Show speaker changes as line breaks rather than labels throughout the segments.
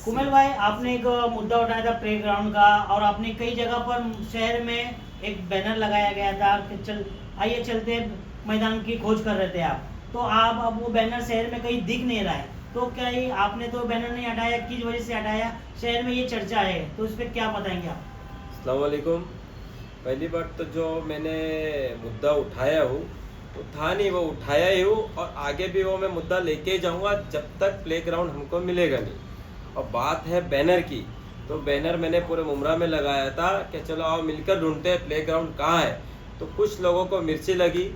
कुमेल भाई, आपने एक मुद्दा उठाया था प्ले ग्राउंड का, और आपने कई जगह पर शहर में एक बैनर लगाया गया था कि आइए चलते मैदान की खोज कर रहे थे आप। तो आप अब वो बैनर शहर में कहीं दिख नहीं रहा है, तो क्या ये आपने तो बैनर नहीं हटाया, किस वजह से हटाया? शहर में ये चर्चा है, तो इस पर क्या बताएंगे आप?
अस्सलाम वालेकुम। पहली बात तो जो मैंने मुद्दा उठाया हूँ वो था नहीं, वो उठाया ही हूँ और आगे भी वो मैं मुद्दा लेके ही जाऊँगा जब तक प्लेग्राउंड हमको मिलेगा नहीं। और बात है बैनर की, तो बैनर मैंने पूरे मुमरा में लगाया था कि चलो आओ मिलकर ढूंढते हैं प्लेग्राउंड कहाँ है। तो कुछ लोगों को मिर्ची लगी,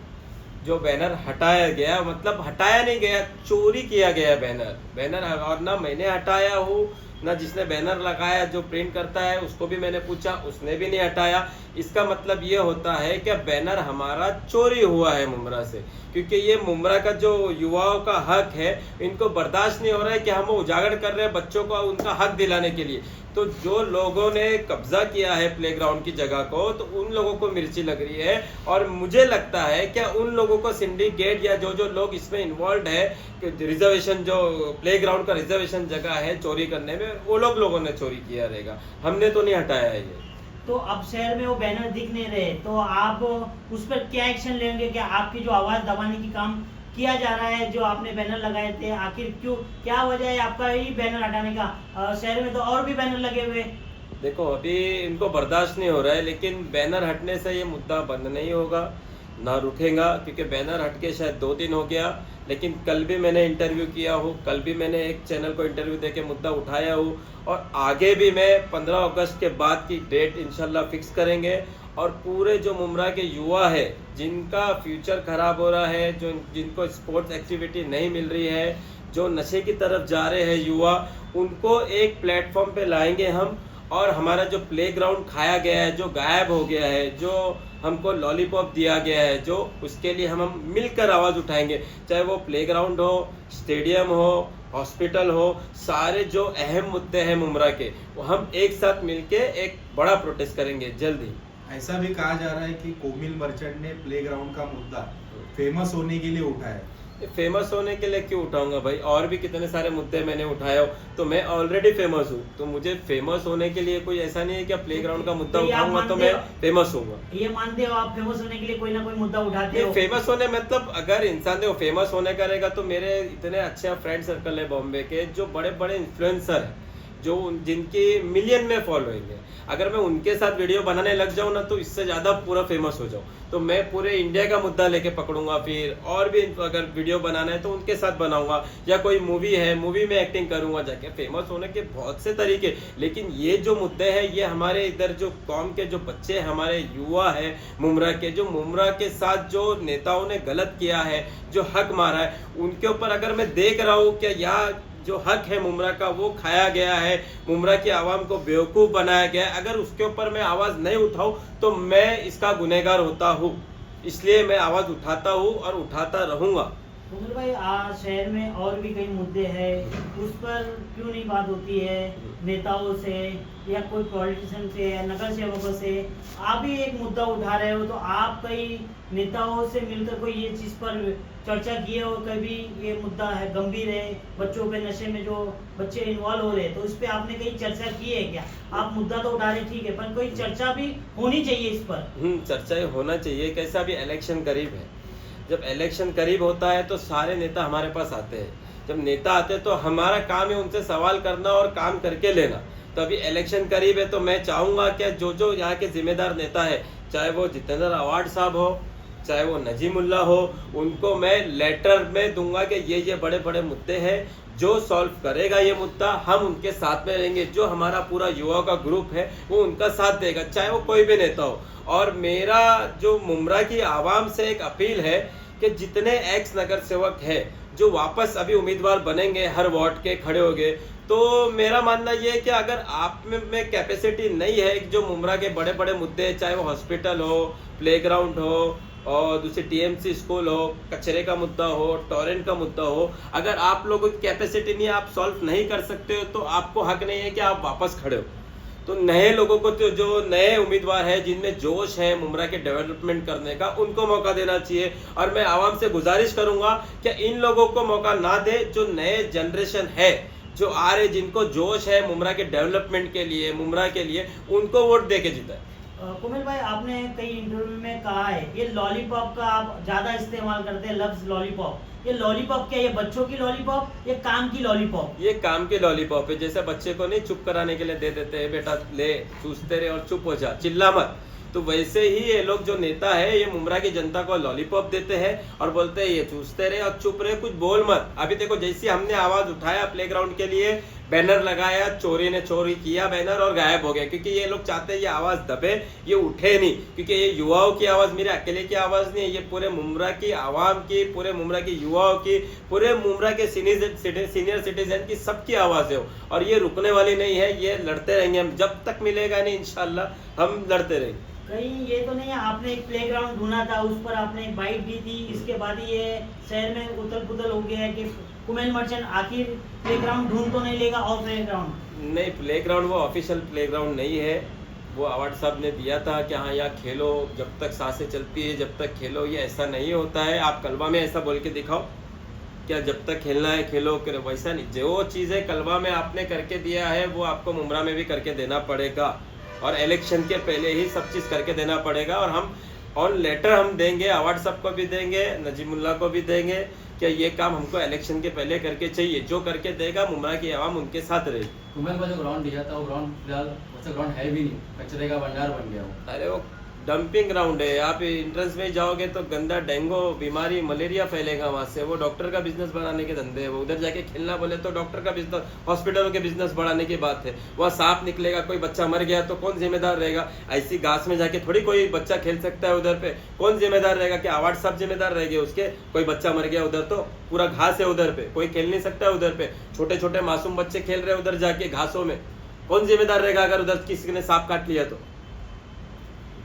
जो बैनर हटाया गया, मतलब हटाया नहीं गया, चोरी किया गया बैनर। और ना मैंने हटाया हूँ ना जिसने बैनर लगाया, जो प्रिंट करता है उसको भी मैंने पूछा, उसने भी नहीं हटाया। इसका मतलब ये होता है कि बैनर हमारा चोरी हुआ है मुमरा से, क्योंकि ये मुमरा का जो युवाओं का हक है, इनको बर्दाश्त नहीं हो रहा है कि हम उजागर कर रहे हैं बच्चों को उनका हक दिलाने के लिए। तो जो लोगों ने कब्जा किया है प्लेग्राउंड की जगह को, तो उन लोगों को मिर्ची लग रही है। और मुझे लगता है कि उन लोगों को सिंडिकेट या जो जो लोग इसमें इन्वॉल्व है, रिजर्वेशन जो प्लेग्राउंड का रिजर्वेशन जगह है चोरी करने में, वो लोगों ने चोरी किया रहेगा, हमने तो नहीं हटाया है ये।
तो अब शहर में वो बैनर दिख नहीं रहे, तो आप उस पर क्या एक्शन लेंगे? क्या आपकी जो आवाज दबाने की काम किया जा रहा है, जो आपने बैनर लगाए थे, आखिर क्यों, क्या वजह है आपका ही बैनर हटाने का? शहर में तो और भी बैनर लगे हुए।
देखो अभी इनको बर्दाश्त नहीं हो रहा है, लेकिन बैनर हटने से ये मुद्दा बंद नहीं होगा ना रुकेगा, क्योंकि बैनर हट के शायद 2 दिन हो गया। लेकिन कल भी मैंने इंटरव्यू किया हूँ, कल भी मैंने एक चैनल को इंटरव्यू देके मुद्दा उठाया हूँ, और आगे भी मैं 15 अगस्त के बाद की डेट इंशाल्लाह फिक्स करेंगे। और पूरे जो मुमरा के युवा है, जिनका फ्यूचर खराब हो रहा है, जो जिनको स्पोर्ट्स एक्टिविटी नहीं मिल रही है, जो नशे की तरफ जा रहे हैं युवा, उनको एक प्लेटफॉर्म पे लाएंगे हम। और हमारा जो प्लेग्राउंड खाया गया है, जो गायब हो गया है, जो हमको लॉलीपॉप दिया गया है, जो उसके लिए हम मिलकर आवाज़ उठाएंगे। चाहे वो प्लेग्राउंड हो, स्टेडियम हो, हॉस्पिटल हो, सारे जो अहम मुद्दे हैं मुमरा के, वो हम एक साथ मिलके एक बड़ा प्रोटेस्ट करेंगे जल्द ही।
ऐसा भी कहा जा रहा है कि कोमिल मर्चेंट ने प्लेग्राउंड का मुद्दा फेमस होने के लिए उठाया।
फेमस होने के लिए क्यों उठाऊंगा भाई, और भी कितने सारे मुद्दे मैंने उठाए हो, तो मैं ऑलरेडी फेमस हूँ। तो मुझे फेमस होने के लिए कोई ऐसा नहीं है कि प्लेग्राउंड का मुद्दा उठाऊंगा तो मैं फेमस होऊंगा।
ये मानते हो आप फेमस होने के लिए कोई ना कोई मुद्दा उठाते हो?
फेमस होने मतलब अगर इंसान देखो फेमस होने करेगा, तो मेरे इतने अच्छे फ्रेंड सर्कल है बॉम्बे के, जो बड़े बड़े इन्फ्लुएंसर हैं, जो जिनकी मिलियन में फॉलोइंग है। अगर मैं उनके साथ वीडियो बनाने लग जाऊं ना, तो इससे ज़्यादा पूरा फेमस हो जाऊं, तो मैं पूरे इंडिया का मुद्दा लेके पकड़ूंगा। फिर और भी अगर वीडियो बनाना है तो उनके साथ बनाऊंगा, या कोई मूवी है, मूवी में एक्टिंग करूंगा जाके। फेमस होने के बहुत से तरीके, लेकिन ये जो मुद्दे हैं, ये हमारे इधर जो कौम के जो बच्चे, हमारे युवा है मुमरा के, जो मुमरा के साथ जो नेताओं ने गलत किया है, जो हक मारा है, उनके ऊपर अगर मैं देख रहा हूँ कि यहाँ जो हक है मुमरा का वो खाया गया है, मुमरा की आवाम को बेवकूफ़ बनाया गया है, अगर उसके ऊपर मैं आवाज़ नहीं उठाऊं तो मैं इसका गुनहगार होता हूँ। इसलिए मैं आवाज़ उठाता हूँ और उठाता रहूँगा।
कुमेल भाई, आज शहर में और भी कई मुद्दे हैं, उस पर क्यों नहीं बात होती है नेताओं से, या कोई पॉलिटिशियन से, या नगर सेवकों से? आप भी एक मुद्दा उठा रहे हो, तो आप कई नेताओं से मिलकर कोई ये चीज़ पर चर्चा किए हो? कभी ये मुद्दा है गंभीर है, बच्चों पे नशे में जो बच्चे इन्वॉल्व हो रहे हैं, तो इस पे आपने कहीं चर्चा की है क्या? आप मुद्दा तो उठा रहे, ठीक है, पर कोई चर्चा भी होनी चाहिए इस पर।
चर्चा होना चाहिए। कैसा भी इलेक्शन करीब है, जब इलेक्शन करीब होता है तो सारे नेता हमारे पास आते हैं। जब नेता आते हैं तो हमारा काम है उनसे सवाल करना और काम करके लेना। तो अभी इलेक्शन करीब है, तो मैं चाहूँगा कि जो जो यहाँ के जिम्मेदार नेता है, चाहे वो जितेंद्र आवाड साहब हो, चाहे वो नजीमुल्ला हो, उनको मैं लेटर में दूंगा कि ये बड़े बड़े मुद्दे हैं, जो सॉल्व करेगा ये मुद्दा, हम उनके साथ में रहेंगे। जो हमारा पूरा युवा का ग्रुप है वो उनका साथ देगा, चाहे वो कोई भी नेता हो। और मेरा जो मुमरा की आवाम से एक अपील है कि जितने एक्स नगर सेवक है, जो वापस अभी उम्मीदवार बनेंगे, हर वार्ड के खड़े हो गए, तो मेरा मानना ये है कि अगर आप में कैपेसिटी नहीं है, जो मुमरा के बड़े बड़े मुद्दे, चाहे वो हॉस्पिटल हो, प्लेग्राउंड हो, और दूसरी टीएमसी स्कूल हो, कचरे का मुद्दा हो, टॉरेंट का मुद्दा हो, अगर आप लोगों की कैपेसिटी नहीं है, आप सॉल्व नहीं कर सकते हो, तो आपको हक नहीं है कि आप वापस खड़े हो। तो नए लोगों को, तो जो नए उम्मीदवार है, जिनमें जोश है मुमरा के डेवलपमेंट करने का, उनको मौका देना चाहिए। और मैं आवाम से गुजारिश करूंगा कि इन लोगों को मौका ना दे, जो नए जनरेशन है, जो आ रहे, जिनको जोश है मुमरा के डेवलपमेंट के लिए, मुमरा के लिए, उनको वोट दे के जिताए।
कुमिल भाई, आपने कई इंटरव्यू में कहा है ये लॉलीपॉप का आप ज्यादा इस्तेमाल करते हैं, लफ्ज लॉलीपॉप। ये लॉलीपॉप क्या, ये बच्चों की लॉलीपॉप, ये काम की लॉलीपॉप?
ये काम की लॉलीपॉप है। जैसे बच्चे को नहीं चुप कराने के लिए दे देते हैं, बेटा ले चूसते रहे और चुप हो जा, चिल्ला मत, तो वैसे ही ये लोग जो नेता है ये मुमरा की जनता को लॉलीपॉप देते हैं और बोलते हैं ये चूसते रहे और चुप रहे, कुछ बोल मत। अभी देखो, जैसे हमने आवाज उठाया प्लेग्राउंड के लिए, बैनर लगाया, चोरी ने चोरी किया बैनर और गायब हो गया, क्योंकि ये लोग चाहते हैं ये आवाज दबे, ये उठे नहीं, क्योंकि ये युवाओं की आवाज मेरे अकेले की आवाज नहीं है, ये पूरे मुमरा की आवाम की, पूरे मुमरा की युवाओं की, पूरे मुमरा के सीनियर सिटीजन की, सबकी आवाज है और ये रुकने वाली नहीं है। ये लड़ते रहेंगे हम, जब तक मिलेगा नहीं इंशाल्लाह हम लड़ते रहेंगे।
कहीं ये तो नहीं है आपने एक प्लेग्राउंड ढूंढा था, उस पर आपने एक बाइट दी थी, इसके बाद ही ये शहर में उथल पुथल हो गया है कि कुमेल मर्चेंट आखिर प्लेग्राउंड ढूंढ तो नहीं लेगा? और प्लेग्राउंड
नहीं, प्लेग्राउंड वो ऑफिशियल प्लेग्राउंड नहीं है, वो अवार्ड साहब ने दिया था कि हाँ यहाँ खेलो, जब तक सांसें चलती है जब तक खेलो। ये ऐसा नहीं होता है। आप कलवा में ऐसा बोल के दिखाओ क्या, जब तक खेलना है खेलो, वैसा नहीं। जो चीज़ें कलवा में आपने करके दिया है वो आपको मुमरा में भी करके देना पड़ेगा और इलेक्शन के पहले ही सब चीज़ करके देना पड़ेगा। और हम ऑन लेटर हम देंगे, अवार्ड साहब को भी देंगे, नजीमुल्लाह को भी देंगे कि ये काम हमको इलेक्शन के पहले करके चाहिए। जो करके देगा मुमरा की आवाम उनके साथ रहेगी।
कुमेल का जो ग्राउंड दिया था वो ग्राउंड फिलहाल वैसा ग्राउंड है भी नहीं, कचरे का भंडार बन गया वो।
अरे वो डंपिंग ग्राउंड है, आप एंट्रेंस में जाओगे तो गंदा डेंगू बीमारी मलेरिया फैलेगा वहाँ से। वो डॉक्टर का बिजनेस बढ़ाने के धंधे है, वो उधर जाके खेलना बोले तो डॉक्टर का बिजनेस, हॉस्पिटलों के बिजनेस बढ़ाने की बात है। वहाँ सांप निकलेगा, कोई बच्चा मर गया तो कौन जिम्मेदार रहेगा? ऐसी घास में जाके थोड़ी कोई बच्चा खेल सकता है उधर पे, कौन जिम्मेदार रहेगा? कि अवार्ड साहब जिम्मेदार रहेंगे उसके? कोई बच्चा मर गया उधर तो पूरा घास है उधर पे, कोई खेल नहीं सकता है उधर पे। छोटे छोटे मासूम बच्चे खेल रहे उधर जाके घासों में, कौन जिम्मेदार रहेगा अगर उधर किसी ने सांप काट लिया तो?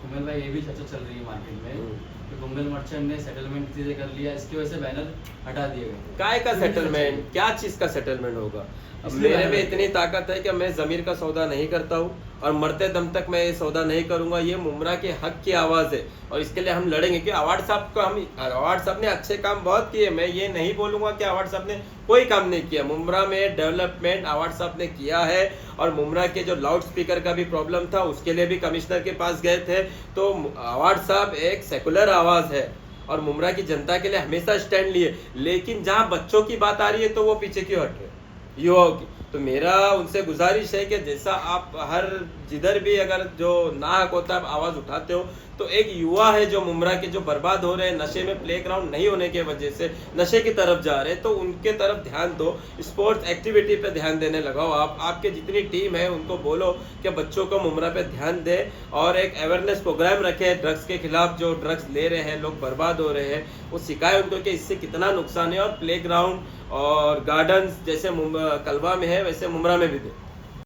कुमेल भाई, ये भी चर्चा चल रही है मार्केट में कि कुमेल मर्चेंट ने सेटलमेंट चीजें कर लिया, इसकी वजह से बैनर हटा दिए गए।
काय का सेटलमेंट? क्या चीज का सेटलमेंट होगा? अब मेरे में इतनी ताकत है कि मैं जमीर का सौदा नहीं करता हूँ और मरते दम तक मैं ये सौदा नहीं करूंगा। ये मुमरा के हक की आवाज है और इसके लिए हम लड़ेंगे। कि अवार्ड साहब को अवार्ड साहब ने अच्छे काम बहुत किए, मैं ये नहीं बोलूंगा कि अवार्ड साहब ने कोई काम नहीं किया। मुमरा में डेवलपमेंट अवार्ड साहब ने किया है और मुमरा के जो लाउड स्पीकर का भी प्रॉब्लम था उसके लिए भी कमिश्नर के पास गए थे। तो अवार्ड साहब एक सेकुलर आवाज है और मुमरा की जनता के लिए हमेशा स्टैंड लिए। लेकिन जहाँ बच्चों की बात आ रही है तो वो पीछे क्यों हट रहे, युवाओं की? तो मेरा उनसे गुजारिश है कि जैसा आप हर जिधर भी अगर जो नाहक होता है आवाज उठाते हो, तो एक युवा है जो मुमरा के जो बर्बाद हो रहे हैं नशे में, प्लेग्राउंड नहीं होने की वजह से नशे की तरफ जा रहे हैं, तो उनके तरफ ध्यान दो, स्पोर्ट्स एक्टिविटी पे ध्यान देने लगाओ। आप आपके जितनी टीम है उनको बोलो कि बच्चों को मुमरा पे ध्यान दे और एक अवेयरनेस प्रोग्राम रखे ड्रग्स के खिलाफ। जो ड्रग्स ले रहे हैं लोग, बर्बाद हो रहे हैं, वो सिखाए उनको कि इससे कितना नुकसान है। और प्लेग्राउंड और गार्डन्स जैसे कलवा में है वैसे मुमरा में भी दे।